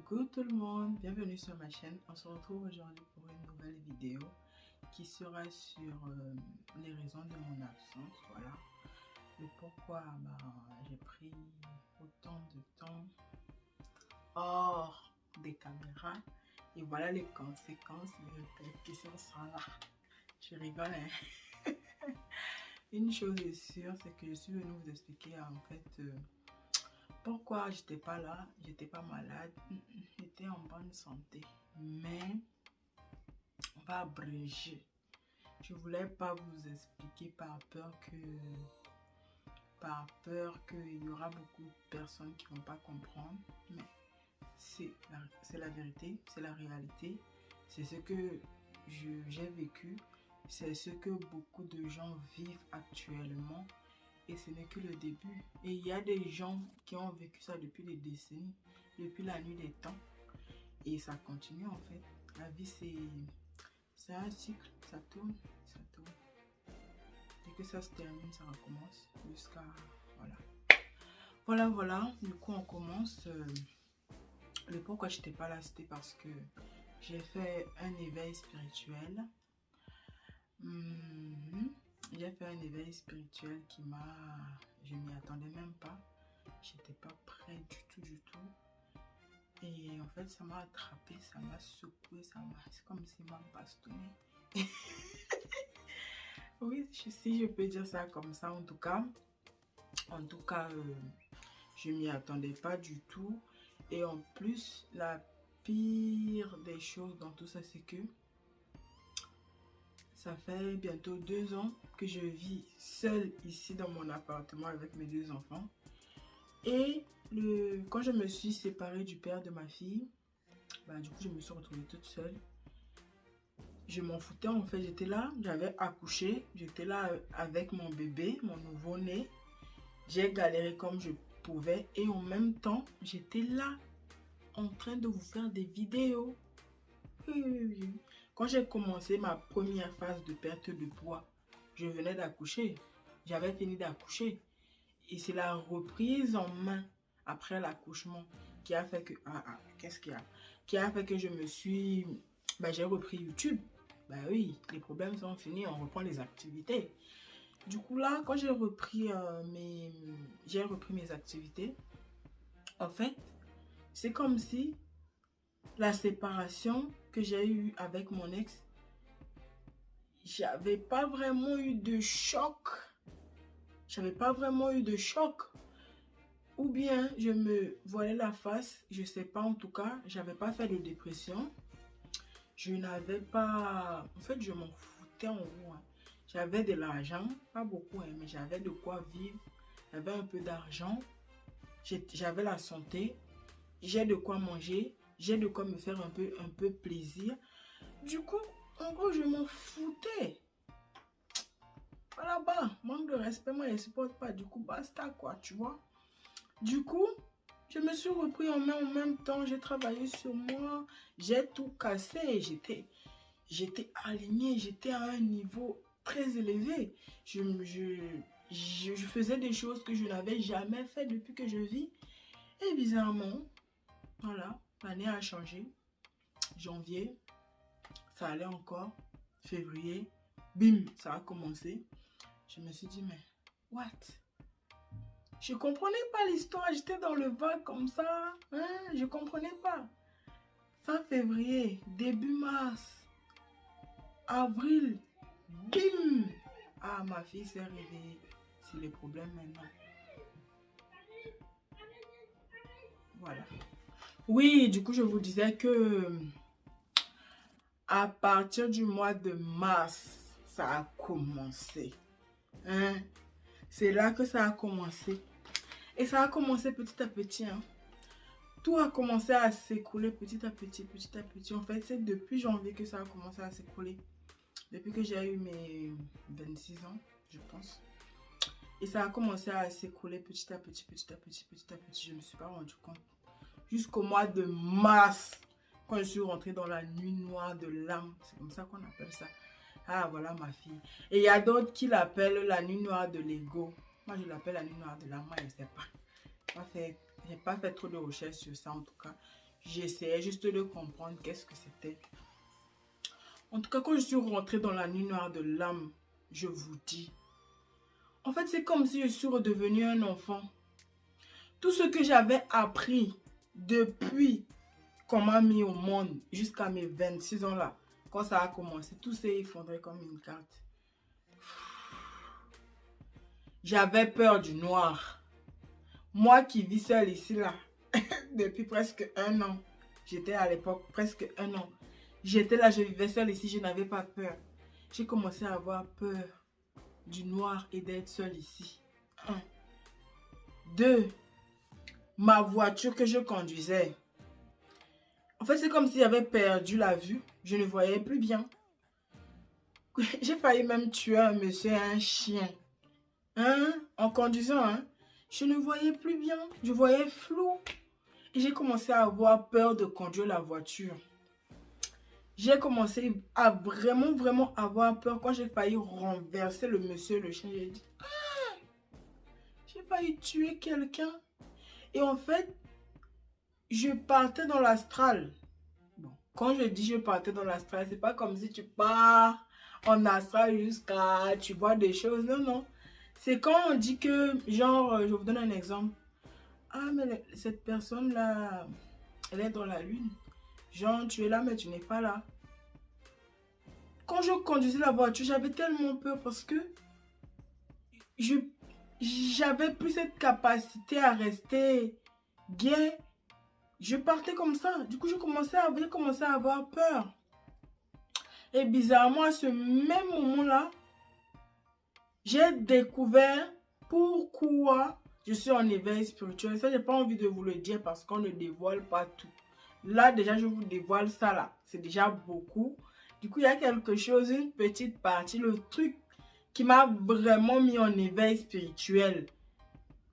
Coucou tout le monde, bienvenue sur ma chaîne. On se retrouve aujourd'hui pour une nouvelle vidéo qui sera sur les raisons de mon absence. Voilà le pourquoi j'ai pris autant de temps hors des caméras et voilà les conséquences, les répercussions sont là. Je rigole, hein? Une chose est sûre, c'est que je suis venue vous expliquer en fait pourquoi j'étais pas là. J'étais pas malade, j'étais en bonne santé, mais on va abréger. Je voulais pas vous expliquer par peur qu'il y aura beaucoup de personnes qui vont pas comprendre, mais c'est la vérité, c'est la réalité, c'est ce que j'ai vécu, c'est ce que beaucoup de gens vivent actuellement. Et ce n'est que le début. Et il y a des gens qui ont vécu ça depuis des décennies, depuis la nuit des temps. Et ça continue en fait. La vie, c'est un cycle. Ça tourne, ça tourne. Dès que ça se termine, ça recommence. Jusqu'à... Voilà. Du coup, on commence. Le pourquoi je n'étais pas là, c'était parce que j'ai fait un éveil spirituel. J'ai fait un éveil spirituel qui m'a... Je m'y attendais même pas. J'étais pas prêt du tout. Et en fait, ça m'a attrapé, ça m'a secoué, c'est comme s'il m'a bastonné. Oui, si je peux dire ça comme ça, en tout cas, je m'y attendais pas du tout. Et en plus, la pire des choses dans tout ça, c'est que ça fait bientôt 2 ans que je vis seule ici dans mon appartement avec mes 2 enfants. Et quand je me suis séparée du père de ma fille, du coup je me suis retrouvée toute seule. Je m'en foutais en fait, j'étais là, j'avais accouché, j'étais là avec mon bébé, mon nouveau-né. J'ai galéré comme je pouvais et en même temps, j'étais là en train de vous faire des vidéos. Oui. Quand j'ai commencé ma première phase de perte de poids, je venais d'accoucher. J'avais fini d'accoucher. Et c'est la reprise en main après l'accouchement qui a fait que... qu'est-ce qu'il y a? Qui a fait que je me suis... j'ai repris YouTube. Oui, les problèmes sont finis, on reprend les activités. Du coup là, quand j'ai repris mes activités, en fait, c'est comme si la séparation que j'ai eue avec mon ex, j'avais pas vraiment eu de choc. Ou bien je me voilais la face, je sais pas, en tout cas, j'avais pas fait de dépression. Je n'avais pas... En fait, je m'en foutais en gros. J'avais de l'argent, pas beaucoup, mais j'avais de quoi vivre. J'avais un peu d'argent. J'avais la santé. J'ai de quoi manger. J'ai de quoi me faire un peu plaisir. Du coup, en gros, je m'en foutais. Voilà, manque de respect, moi, je ne supporte pas. Du coup, basta, quoi, tu vois. Du coup, je me suis repris en main en même temps. J'ai travaillé sur moi. J'ai tout cassé. J'étais alignée. J'étais à un niveau très élevé. Je faisais des choses que je n'avais jamais fait depuis que je vis. Et bizarrement, voilà, l'année a changé. Janvier, ça allait encore. Février, bim, ça a commencé. Je me suis dit, mais what? Je comprenais pas l'histoire, j'étais dans le vague comme ça, je comprenais pas. Fin février, début mars, avril, bim! Ma fille s'est réveillée. C'est les problèmes maintenant. Voilà. Oui, du coup, je vous disais que à partir du mois de mars, ça a commencé. C'est là que ça a commencé. Et ça a commencé petit à petit. Tout a commencé à s'écrouler petit à petit. En fait, c'est depuis janvier que ça a commencé à s'écrouler. Depuis que j'ai eu mes 26 ans, je pense. Et ça a commencé à s'écrouler petit à petit. Je ne me suis pas rendu compte. Jusqu'au mois de mars, quand je suis rentrée dans la nuit noire de l'âme. C'est comme ça qu'on appelle ça. Voilà ma fille. Et il y a d'autres qui l'appellent la nuit noire de l'ego. Moi, je l'appelle la nuit noire de l'âme. Moi, je ne sais pas. Je n'ai pas fait trop de recherches sur ça, en tout cas. J'essayais juste de comprendre qu'est-ce que c'était. En tout cas, quand je suis rentrée dans la nuit noire de l'âme, je vous dis, en fait, c'est comme si je suis redevenue un enfant. Tout ce que j'avais appris depuis qu'on m'a mis au monde jusqu'à mes 26 ans là, quand ça a commencé, tout s'est effondré comme une carte. J'avais peur du noir. Moi qui vis seule ici là, depuis presque 1 an. J'étais à l'époque presque 1 an. J'étais là, je vivais seule ici, je n'avais pas peur. J'ai commencé à avoir peur du noir et d'être seule ici. 1. 2. Ma voiture que je conduisais. En fait, c'est comme si j'avais perdu la vue. Je ne voyais plus bien. J'ai failli même tuer un monsieur et un chien. Hein? En conduisant, hein? Je ne voyais plus bien. Je voyais flou. Et j'ai commencé à avoir peur de conduire la voiture. J'ai commencé à vraiment avoir peur quand j'ai failli renverser le monsieur et le chien. J'ai dit, ah, j'ai failli tuer quelqu'un. Et en fait, je partais dans l'astral. Bon, quand je dis je partais dans l'astral, c'est pas comme si tu pars en astral jusqu'à tu vois des choses. Non, non. C'est quand on dit que, genre, je vous donne un exemple. Ah, mais cette personne-là, elle est dans la lune. Genre, tu es là, mais tu n'es pas là. Quand je conduisais la voiture, j'avais tellement peur parce que j'avais plus cette capacité à rester gai. Je partais comme ça. Du coup, j'ai commencé à avoir peur. Et bizarrement, à ce même moment-là, j'ai découvert pourquoi je suis en éveil spirituel. Ça, j'ai pas envie de vous le dire parce qu'on ne dévoile pas tout. Là, déjà, je vous dévoile ça là. C'est déjà beaucoup. Du coup, il y a quelque chose, une petite partie, le truc qui m'a vraiment mis en éveil spirituel.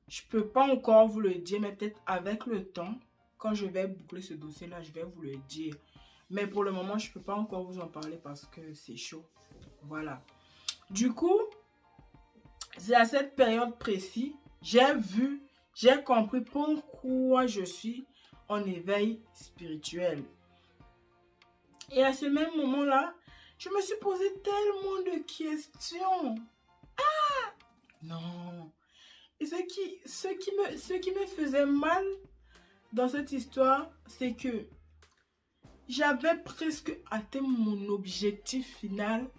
Je peux pas encore vous le dire, mais peut-être avec le temps, quand je vais boucler ce dossier-là, je vais vous le dire. Mais pour le moment, je peux pas encore vous en parler parce que c'est chaud. Voilà. Du coup, c'est à cette période précise, j'ai compris pourquoi je suis en éveil spirituel. Et à ce même moment-là, je me suis posé tellement de questions. Ah! Non. Et ce qui me faisait mal dans cette histoire, c'est que j'avais presque atteint mon objectif final.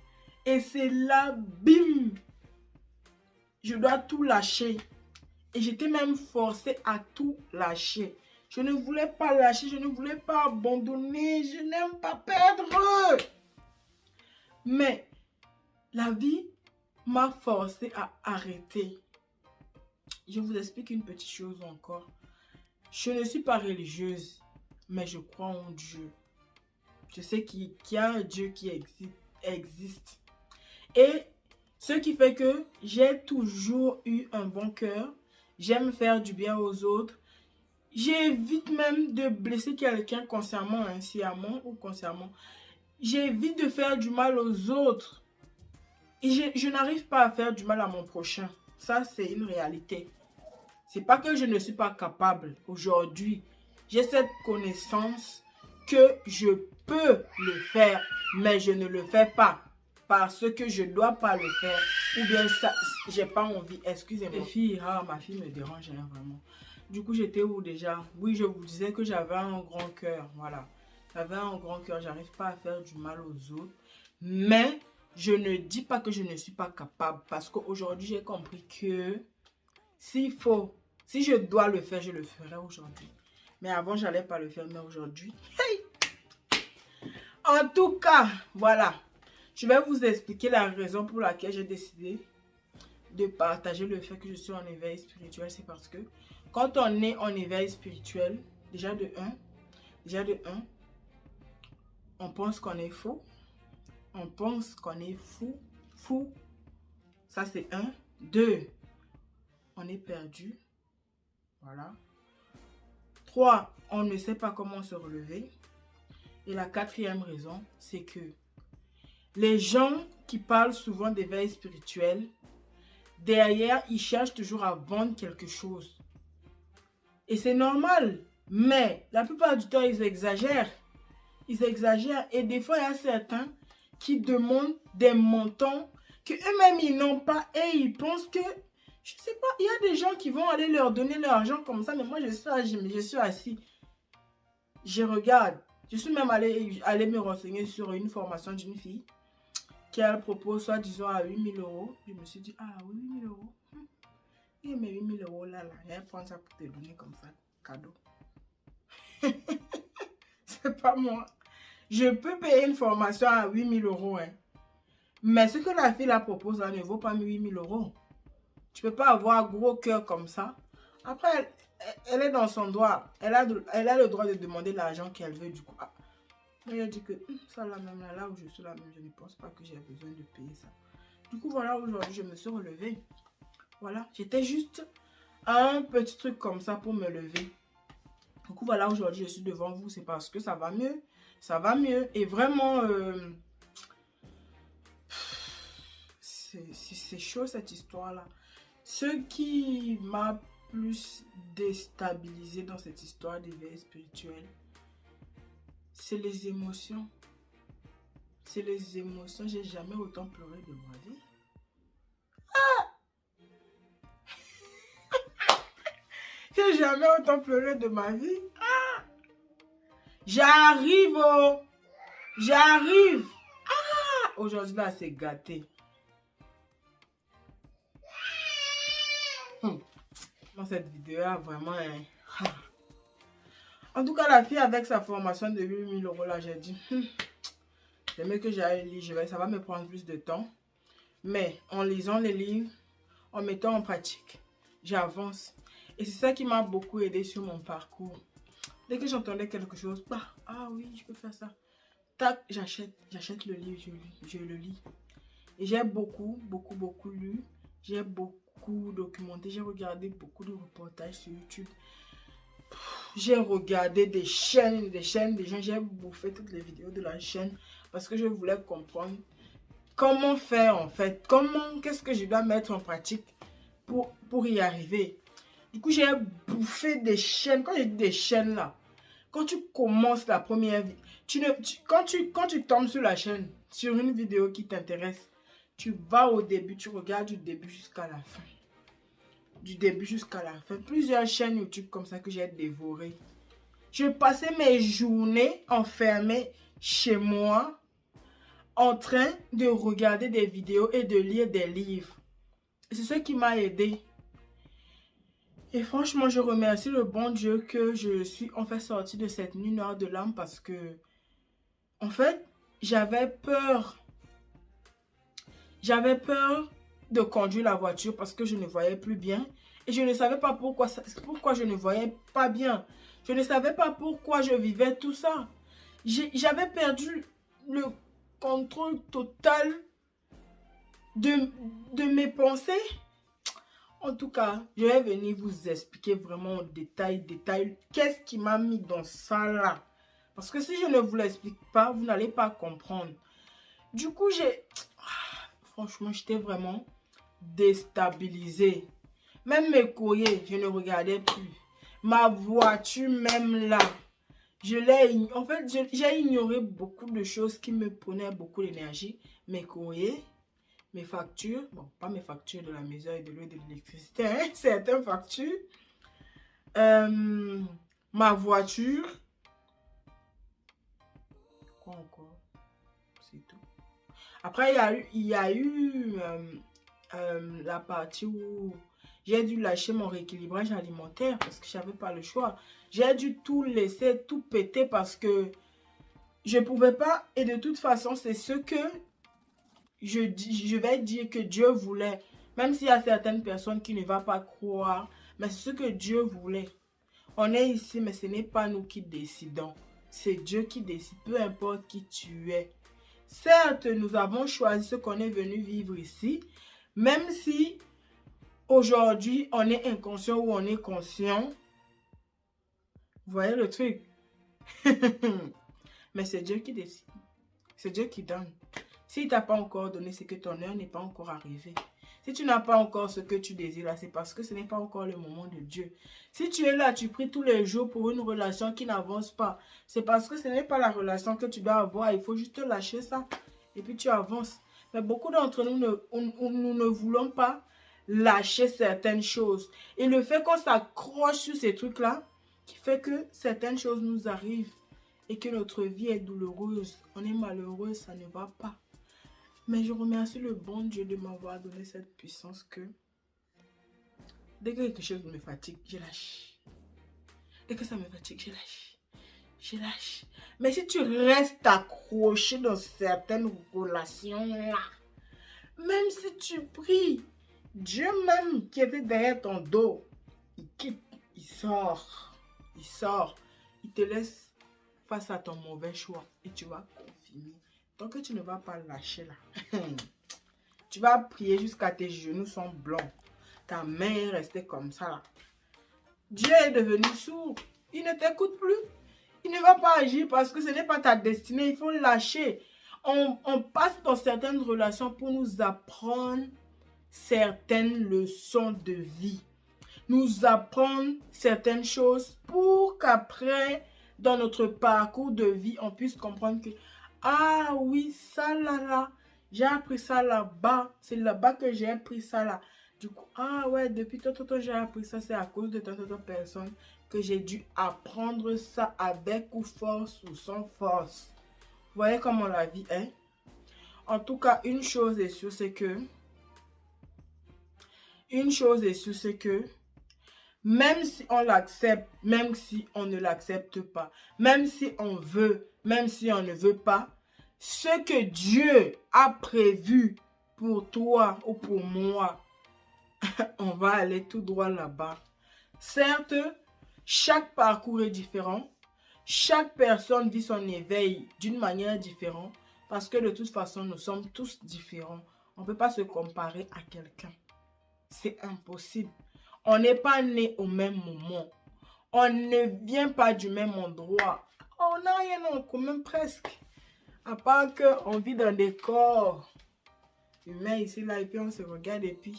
Et c'est là, bim! Je dois tout lâcher. Et j'étais même forcée à tout lâcher. Je ne voulais pas lâcher, je ne voulais pas abandonner, je n'aime pas perdre. Mais la vie m'a forcée à arrêter. Je vous explique une petite chose encore. Je ne suis pas religieuse, mais je crois en Dieu. Je sais qu'il y a un Dieu qui existe. Et ce qui fait que j'ai toujours eu un bon cœur. J'aime faire du bien aux autres. J'évite même de blesser quelqu'un consciemment, sciemment ou consciemment. J'évite de faire du mal aux autres. Et je n'arrive pas à faire du mal à mon prochain. Ça, c'est une réalité. C'est pas que je ne suis pas capable. Aujourd'hui, j'ai cette connaissance que je peux le faire, mais je ne le fais pas. Parce que je ne dois pas le faire. Ou bien ça, j'ai pas envie. Excusez-moi. Les filles, ma fille me dérange vraiment. Du coup, j'étais où déjà? Oui, je vous disais que j'avais un grand cœur. Voilà. J'avais un grand cœur. J'arrive pas à faire du mal aux autres. Mais je ne dis pas que je ne suis pas capable. Parce qu'aujourd'hui, j'ai compris que si je dois le faire, je le ferai aujourd'hui. Mais avant, j'allais pas le faire. Mais aujourd'hui, hey! En tout cas, voilà. Je vais vous expliquer la raison pour laquelle j'ai décidé de partager le fait que je suis en éveil spirituel. C'est parce que quand on est en éveil spirituel, déjà de un, on pense qu'on est faux. On pense qu'on est fou. Ça, c'est 1. 2, on est perdu. Voilà. 3, on ne sait pas comment se relever. Et la 4e raison, c'est que les gens qui parlent souvent d'éveil spirituel, derrière, ils cherchent toujours à vendre quelque chose. Et c'est normal. Mais la plupart du temps, ils exagèrent. Ils exagèrent. Et des fois, il y a certains qui demandent des montants que eux-mêmes, ils n'ont pas. Et ils pensent que, je sais pas, il y a des gens qui vont aller leur donner leur argent comme ça. Mais moi, je suis assis. Je regarde. Je suis même allé me renseigner sur une formation d'une fille qui elle propose, soit disons, à 8 000 euros. Je me suis dit, ah oui, 8 000 euros. Et mes 8 000 euros là, je vais prendre ça pour te donner comme ça, cadeau. C'est pas moi. Je peux payer une formation à 8 000 euros. Hein. Mais ce que la fille la propose là ne vaut pas 8 000 euros. Tu peux pas avoir un gros cœur comme ça. Après, elle est dans son droit. Elle a le droit de demander l'argent qu'elle veut du coup. Ah. Mais elle dit que ça là même là où je suis là même, je ne pense pas que j'ai besoin de payer ça. Du coup, voilà, aujourd'hui, je me suis relevée. Voilà, j'étais juste un petit truc comme ça pour me lever. Du coup, voilà, aujourd'hui, je suis devant vous. C'est parce que ça va mieux. Ça va mieux. Et vraiment, c'est chaud cette histoire-là. Ce qui m'a plus déstabilisé dans cette histoire d'éveil spirituel, c'est les émotions. C'est les émotions. J'ai jamais autant pleuré de ma vie. J'ai jamais autant pleuré de ma vie. Ah! J'arrive, oh! J'arrive! Ah! Aujourd'hui, là, c'est gâté. Dans cette vidéo, là, vraiment... Hein. En tout cas, la fille avec sa formation de 8 000 euros, là, j'ai dit... c'est mieux que j'aille lire. Ça va me prendre plus de temps. Mais en lisant les livres, en mettant en pratique, j'avance. Et c'est ça qui m'a beaucoup aidé sur mon parcours. Dès que j'entendais quelque chose, bah, ah oui, je peux faire ça. Tac, j'achète le livre, je le lis. Et j'ai beaucoup lu. J'ai beaucoup documenté. J'ai regardé beaucoup de reportages sur YouTube. J'ai regardé des chaînes, des gens. J'ai bouffé toutes les vidéos de la chaîne parce que je voulais comprendre comment faire en fait. Qu'est-ce que je dois mettre en pratique pour y arriver. Du coup, j'ai bouffé des chaînes. Quand j'ai dit des chaînes là, quand tu commences la première vidéo, quand tu tombes sur la chaîne, sur une vidéo qui t'intéresse, tu vas au début, tu regardes du début jusqu'à la fin. Du début jusqu'à la fin. Plusieurs chaînes YouTube comme ça que j'ai dévorées. Je passais mes journées enfermées chez moi, en train de regarder des vidéos et de lire des livres. C'est ce qui m'a aidé. Et franchement, je remercie le bon Dieu que je suis en fait sortie de cette nuit noire de l'âme parce que, en fait, j'avais peur. J'avais peur de conduire la voiture parce que je ne voyais plus bien. Et je ne savais pas pourquoi je ne voyais pas bien. Je ne savais pas pourquoi je vivais tout ça. J'avais perdu le contrôle total de mes pensées. En tout cas, je vais venir vous expliquer vraiment en détail, qu'est-ce qui m'a mis dans ça là. Parce que si je ne vous l'explique pas, vous n'allez pas comprendre. Du coup, franchement, j'étais vraiment déstabilisée. Même mes courriers, je ne regardais plus. Ma voiture, même là, en fait, j'ai ignoré beaucoup de choses qui me prenaient beaucoup d'énergie. Mes courriers, mes factures, bon, pas mes factures de la maison et de l'eau et de l'électricité, hein, certaines factures. Ma voiture. Quoi encore? C'est tout. Après, il y a eu la partie où j'ai dû lâcher mon rééquilibrage alimentaire parce que je n'avais pas le choix. J'ai dû tout laisser, tout péter parce que je ne pouvais pas. Et de toute façon, c'est ce que je vais dire que Dieu voulait. Même s'il y a certaines personnes qui ne vont pas croire, mais c'est ce que Dieu voulait. On est ici, mais ce n'est pas nous qui décidons. C'est Dieu qui décide, peu importe qui tu es. Certes, nous avons choisi ce qu'on est venu vivre ici, même si aujourd'hui, on est inconscient ou on est conscient. Vous voyez le truc? Mais c'est Dieu qui décide. C'est Dieu qui donne. S'il ne t'a pas encore donné, c'est que ton heure n'est pas encore arrivée. Si tu n'as pas encore ce que tu désires là, c'est parce que ce n'est pas encore le moment de Dieu. Si tu es là, tu pries tous les jours pour une relation qui n'avance pas, c'est parce que ce n'est pas la relation que tu dois avoir. Il faut juste lâcher ça et puis tu avances. Mais beaucoup d'entre nous nous ne voulons pas lâcher certaines choses. Et le fait qu'on s'accroche sur ces trucs-là, qui fait que certaines choses nous arrivent et que notre vie est douloureuse. On est malheureux, ça ne va pas. Mais je remercie le bon Dieu de m'avoir donné cette puissance que dès que quelque chose me fatigue, je lâche. Dès que ça me fatigue, je lâche. Je lâche. Mais si tu restes accroché dans certaines relations-là, même si tu pries, Dieu même qui était derrière ton dos, il quitte, il sort, il te laisse face à ton mauvais choix et tu vas confirmer. Tant que tu ne vas pas lâcher là, tu vas prier jusqu'à tes genoux sont blancs, ta main est restée comme ça là. Dieu est devenu sourd, il ne t'écoute plus, il ne va pas agir parce que ce n'est pas ta destinée, il faut lâcher. On passe dans certaines relations pour nous apprendre certaines leçons de vie, nous apprendre certaines choses pour qu'après, dans notre parcours de vie, on puisse comprendre que, ah oui, ça là, j'ai appris ça là-bas, c'est là-bas que j'ai appris ça là. Du coup, ah ouais, depuis tout j'ai appris ça, c'est à cause de toute personne que j'ai dû apprendre ça avec ou force ou sans force. Vous voyez comment la vie est? En tout cas, une chose est sûre, c'est que même si on l'accepte, même si on ne l'accepte pas, même si on veut, même si on ne veut pas, ce que Dieu a prévu pour toi ou pour moi, on va aller tout droit là-bas. Certes, chaque parcours est différent. Chaque personne vit son éveil d'une manière différente parce que de toute façon, nous sommes tous différents. On ne peut pas se comparer à quelqu'un. C'est impossible. On n'est pas né au même moment. On ne vient pas du même endroit. On n'a rien en commun presque. À part qu'on vit dans des corps humains ici, là, et puis on se regarde et puis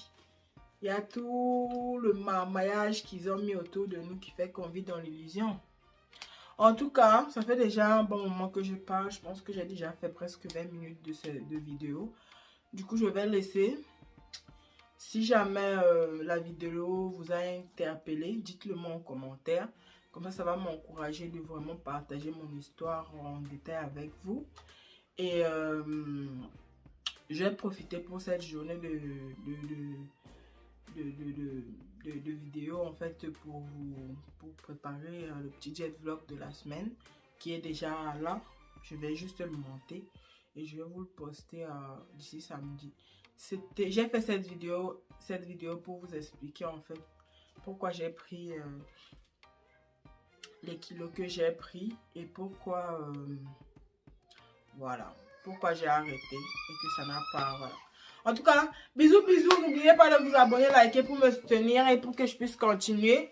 il y a tout le marmaillage qu'ils ont mis autour de nous qui fait qu'on vit dans l'illusion. En tout cas, ça fait déjà un bon moment que je parle. Je pense que j'ai déjà fait presque 20 minutes de vidéo. Du coup, je vais laisser. Si jamais la vidéo vous a interpellé, dites-le moi en commentaire. Comme ça va m'encourager de vraiment partager mon histoire en détail avec vous. Et je vais profiter pour cette journée de vidéo en fait pour préparer le petit jet vlog de la semaine qui est déjà là. Je vais juste le monter et je vais vous le poster d'ici samedi. J'ai fait cette vidéo pour vous expliquer en fait pourquoi j'ai pris les kilos que j'ai pris et pourquoi voilà, pourquoi j'ai arrêté et que ça n'a pas, voilà. En tout cas, bisous, n'oubliez pas de vous abonner, liker pour me soutenir et pour que je puisse continuer.